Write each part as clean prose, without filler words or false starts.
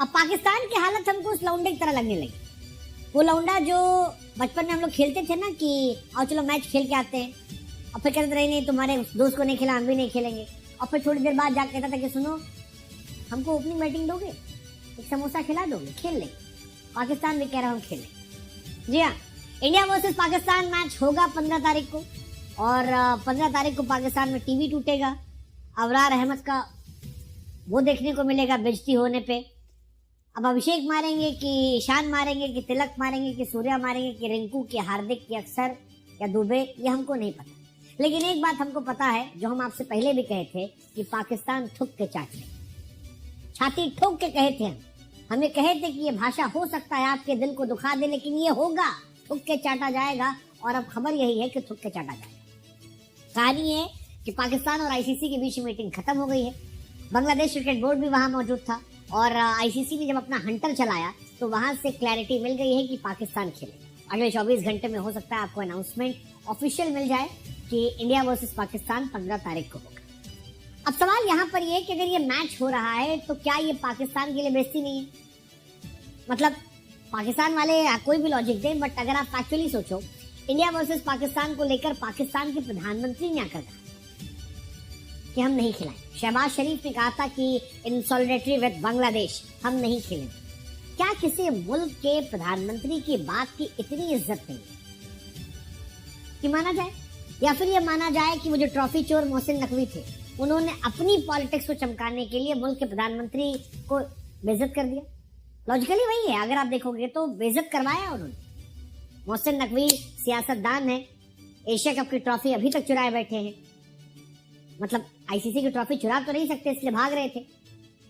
अब पाकिस्तान की हालत हमको उस लौंडे की तरह लगने लगी। वो लौंडा जो बचपन में हम लोग खेलते थे ना कि आओ चलो मैच खेल के आते हैं, और फिर कहते रहे नहीं तुम्हारे दोस्त को नहीं खेला हम भी नहीं खेलेंगे, और फिर थोड़ी देर बाद जाकर कहता था कि सुनो हमको ओपनिंग बैटिंग दोगे, एक समोसा खिला दोगे, खेल लेंगे। पाकिस्तान भी कह रहा हूँ खेलें। जी हाँ, इंडिया वर्सेस पाकिस्तान मैच होगा 15 तारीख को, और 15 तारीख को पाकिस्तान में टीवी टूटेगा। अबरार अहमद का वो देखने को मिलेगा बेइज्जती होने पे। अब अभिषेक मारेंगे कि ईशान मारेंगे कि तिलक मारेंगे कि सूर्या मारेंगे कि रिंकू कि हार्दिक कि अक्षर या दुबे, ये हमको नहीं पता। लेकिन एक बात हमको पता है, जो हम आपसे पहले भी कहे थे कि पाकिस्तान थुक के चाट ले, छाती ठोक के कहे थे हमें कहे थे कि ये भाषा हो सकता है आपके दिल को दुखा दे, लेकिन ये होगा, थुक के चाटा जाएगा। और अब खबर यही है कि थुक के चाटा जाएगा। कहानी है कि पाकिस्तान और आईसीसी के बीच मीटिंग खत्म हो गई है। बांग्लादेश क्रिकेट बोर्ड भी वहां मौजूद था, और आईसीसी ने जब अपना हंटर चलाया तो वहां से क्लैरिटी मिल गई है कि पाकिस्तान खेले। अगले 24 घंटे में हो सकता है आपको अनाउंसमेंट ऑफिशियल मिल जाए कि इंडिया वर्सेस पाकिस्तान 15 तारीख को होगा। अब सवाल यहाँ पर ये कि अगर ये मैच हो रहा है तो क्या ये पाकिस्तान के लिए बेइज्जती नहीं है? मतलब पाकिस्तान वाले कोई भी लॉजिक दें, बट अगर आप एक्चुअली सोचो, इंडिया वर्सेस पाकिस्तान को लेकर पाकिस्तान के प्रधानमंत्री ने आकर कहा कि हम नहीं खिलाएं। शहबाज शरीफ ने कहा था कि इन सॉलिडेरिटी विद बांग्लादेश हम नहीं खेलेंगे। क्या किसी मुल्क के प्रधानमंत्री की बात की इतनी इज्जत नहीं है कि माना जाए? या फिर ये माना जाए कि वो जो ट्रॉफी चोर मोहसिन नकवी थे, उन्होंने अपनी पॉलिटिक्स को चमकाने के लिए मुल्क के प्रधानमंत्री को बेइज्जत कर दिया? लॉजिकली वही है, अगर आप देखोगे तो बेइज्जत करवाया उन्होंने। मोहसिन नकवी सियासतदान है, एशिया कप की ट्रॉफी अभी तक चुराए बैठे हैं। मतलब आईसीसी की ट्रॉफी चुरा तो नहीं सकते, इसलिए भाग रहे थे।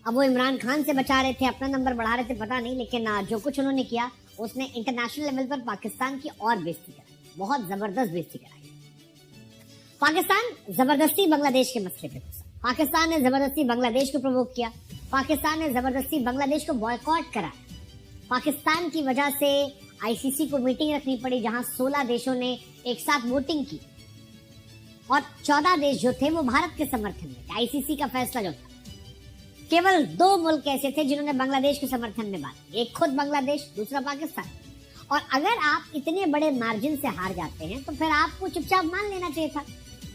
अब वो इमरान खान से बचा रहे थे, अपना नंबर बढ़ा रहे थे, पता नहीं, लेकिन जो कुछ उन्होंने किया उसने इंटरनेशनल लेवल पर पाकिस्तान की और बेइज्जती कराई, बहुत जबरदस्त बेइज्जती कराई। पाकिस्तान जबरदस्ती बांग्लादेश के मसले पे घुसा, पाकिस्तान ने जबरदस्ती बांग्लादेश को प्रवोक किया, पाकिस्तान ने जबरदस्ती बांग्लादेश को बॉयकॉट कराया। पाकिस्तान की वजह से आईसीसी को मीटिंग रखनी पड़ी जहां 16 देशों ने एक साथ वोटिंग की, और 14 देश जो थे वो भारत के समर्थन में थे। आईसीसी का फैसला जो था, केवल 2 मुल्क ऐसे थे जिन्होंने बांग्लादेश के समर्थन में बात की, एक खुद बांग्लादेश, दूसरा पाकिस्तान। और अगर आप इतने बड़े मार्जिन से हार जाते हैं तो फिर आपको चुपचाप मान लेना चाहिए था।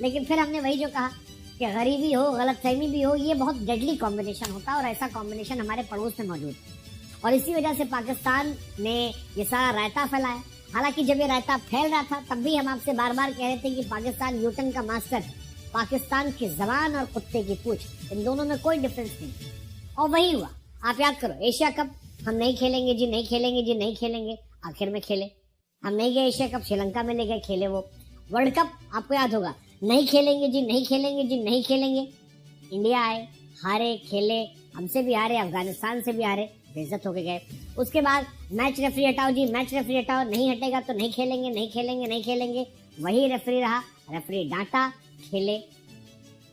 लेकिन फिर हमने वही जो कहा कि गरीबी हो, गलतफहमी भी हो, ये बहुत डेडली कॉम्बिनेशन होता है, और ऐसा कॉम्बिनेशन हमारे पड़ोस में मौजूद है। और इसी वजह से पाकिस्तान ने ये सारा रायता फैलाया। हालांकि जब ये रायता फैल रहा था तब भी हम आपसे बार बार कह रहे थे कि पाकिस्तान न्यूटन का मास्टर है। पाकिस्तान की जबान और कुत्ते की पूंछ, इन दोनों में कोई डिफरेंस नहीं। और वही हुआ, आप याद करो, एशिया कप हम नहीं खेलेंगे जी, नहीं खेलेंगे जी, नहीं खेलेंगे, आखिर में खेले। हम नहीं गए एशिया कप, श्रीलंका में ले गए, खेले वो। वर्ल्ड कप आपको याद होगा, नहीं खेलेंगे जी, नहीं खेलेंगे जी, नहीं खेलेंगे, इंडिया आए, हारे, खेले, हमसे भी हारे, अफगानिस्तान से भी हारे, बेइज्जत होके गए। उसके बाद मैच रेफरी हटाओ जी, मैच रेफरी हटाओ, नहीं हटेगा तो नहीं खेलेंगे, नहीं खेलेंगे, नहीं खेलेंगे, वही रेफरी रहा, रेफरी डांटा, खेले।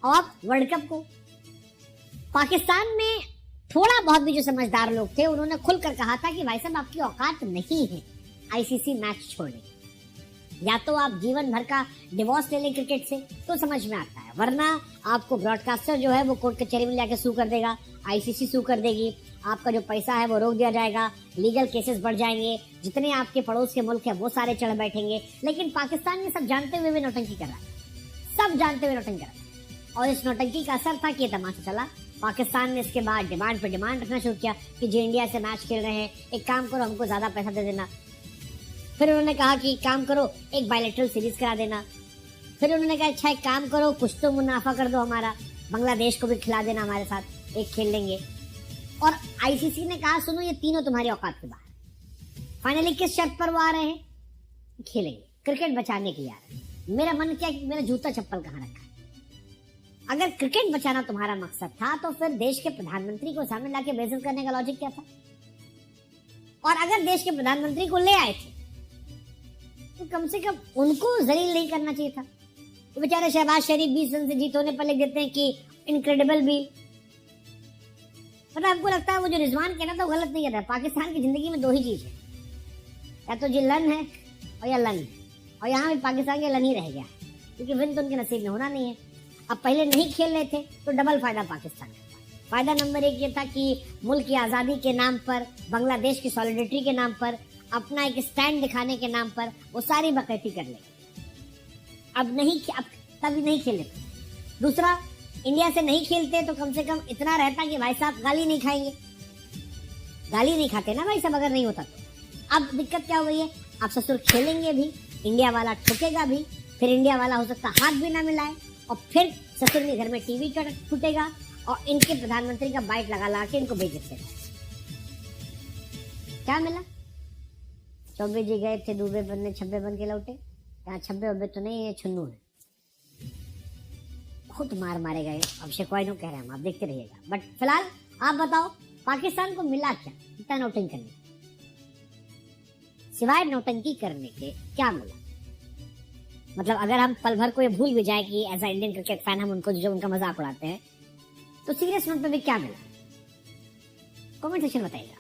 और वर्ल्ड कप को पाकिस्तान में थोड़ा बहुत भी जो समझदार लोग थे उन्होंने खुलकर कहा था कि भाई साहब आपकी औकात नहीं है आईसीसी मैच छोड़ने की। या तो आप जीवन भर का डिवोर्स ले लें क्रिकेट से तो समझ में आता है, वरना आपको ब्रॉडकास्टर जो है वो कोर्ट कचहरी में जाके सू कर देगा, आईसीसी सू कर देगी, आपका जो पैसा है वो रोक दिया जाएगा, लीगल केसेस बढ़ जाएंगे, जितने आपके पड़ोस के मुल्क है वो सारे चढ़ बैठेंगे। लेकिन पाकिस्तान ये सब जानते हुए भी नौटंकी कर रहा है, सब जानते हुए नौटंकी कर रहा है। और इस नौटंकी का असर था कि ये तमाशा चला। पाकिस्तान ने इसके बाद डिमांड पे डिमांड रखना शुरू किया कि जो इंडिया से मैच खेल रहे हैं, एक काम करो हमको ज्यादा पैसा दे देना। फिर उन्होंने कहा कि काम करो एक बायलैटरल सीरीज करा देना। फिर उन्होंने कहा अच्छा एक काम करो कुछ तो मुनाफा कर दो हमारा, बांग्लादेश को भी खिला देना हमारे साथ, एक खेल लेंगे। और आईसीसी ने कहा सुनो ये तीनों तुम्हारी औकात के बाहर। फाइनली किस शर्त पर वो आ रहे हैं? खेलेंगे, क्रिकेट बचाने के लिए आ रहे हैं। मेरा मन क्या कि मेरा जूता चप्पल कहाँ रखा है? अगर क्रिकेट बचाना तुम्हारा मकसद था तो फिर देश के प्रधानमंत्री को सामने लाके बेइज्जत करने का लॉजिक क्या था? और अगर देश के प्रधानमंत्री को ले आए थे तो कम से कम उनको जलील नहीं करना चाहिए था। तो बेचारे शहबाज शरीफ 20 रन से जीत होने पर लिख देते हैं कि इनक्रेडिबल भी। मतलब आपको लगता है वो जो रिजवान कहना था वो गलत नहीं कहता। पाकिस्तान की जिंदगी में 2 ही चीज है, या तो जी लन है और या लन है, और यहाँ भी पाकिस्तान के लन ही रह गया है क्योंकि विन तो उनके नसीब में होना नहीं है। अब पहले नहीं खेल रहे थे तो डबल फायदा पाकिस्तान का। फायदा नंबर 1 ये था कि मुल्क की आज़ादी के नाम पर, बांग्लादेश की सॉलिडेरिटी के नाम पर, अपना एक स्टैंड दिखाने के नाम पर वो सारी बकैती कर लेंगे। अब तभी नहीं खेले। दूसरा, इंडिया से नहीं खेलते तो कम से कम इतना रहता कि भाई साहब गाली नहीं खाएंगे। गाली नहीं खाते ना भाई साहब अगर नहीं होता तो। अब दिक्कत क्या हो गई है, अब ससुर खेलेंगे भी, इंडिया वाला ठुकेगा भी, फिर इंडिया वाला हो सकता हाथ भी ना मिलाए, और फिर ससुर के घर में टीवी टूटेगा और इनके प्रधानमंत्री का बाइट लगा के इनको भेज देते। क्या मिला? चौबे जी गए थे दुबे बनने, छब्बे बन के लौटे। यहाँ छब्बे वब्बे तो नहीं है, छुन्नू है। बहुत मार मारे गए। अभिषेक कह रहे हैं हम, आप देखते रहिएगा। बट फिलहाल आप बताओ पाकिस्तान को मिला क्या इतना नौटंकी करने, सिवाय नौटंकी करने के क्या मिला? मतलब अगर हम पल भर को ये भूल भी जाए कि as a Indian cricket fan हम उनको जो उनका मजाक उड़ाते हैं, तो सीरियस नोट पे भी क्या मिला? कमेंट सेक्शन बताइएगा।